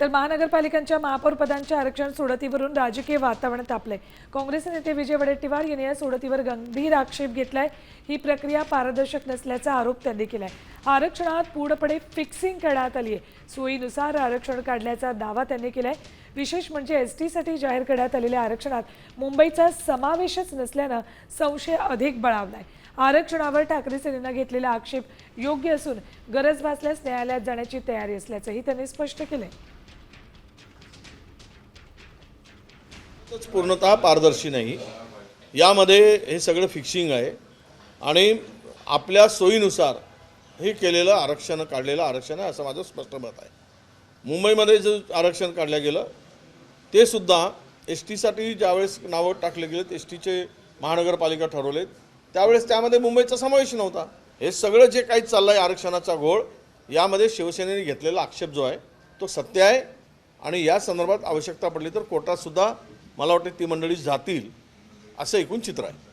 तर महानगरपालिकांच्या महापौर पदांच्या आरक्षण सोडतीवरून राजकीय वातावरण तापले। काँग्रेस नेते विजय वडेट्टीवार यांनी या सोडतीवर गंभीर आक्षेप घेतलाय। ही प्रक्रिया पारदर्शक नसल्याचा आरोप त्यांनी केलाय। आरक्षणात पूर्णपणे फिक्सिंग करण्यात आली आहे। सोयीनुसार आरक्षण काढल्याचा दावा त्यांनी केलाय। विशेष म्हणजे एसटी साठी जाहीर करण्यात आलेल्या आरक्षणात मुंबईचा समावेशच नसल्याने संशय अधिक बळावलाय। आरक्षणावर ठाकरे सेनेने घेतलेला आक्षेप योग्य असून गरज भासल्यास न्यायालयात जाण्याची तयारी असल्याचंही त्यांनी स्पष्ट केलंय। पूर्णतः पारदर्शी नाही, यामध्ये हे सगळं फिक्सिंग आहे आणि आपल्या सोयीनुसार हे केलेलं आरक्षण काढलेलं आरक्षण आहे असं माझं स्पष्ट मत आहे। मुंबईमध्ये जे आरक्षण काढलं गेलं ते सुद्धा एस टीसाठी ज्यावेळेस नावं टाकले गेलेत, एस टीचे महानगरपालिका ठरवलेत त्यावेळेस त्यामध्ये मुंबईचा समावेश नव्हता। हे सगळं जे काही चाललं आहे आरक्षणाचा घोळ, यामध्ये शिवसेनेने घेतलेला आक्षेप जो आहे तो सत्य आहे आणि या संदर्भात आवश्यकता पडली तर कोर्टात सुद्धा मला वाटतं ती मंडळी जातील असं एकूण चित्र आहे।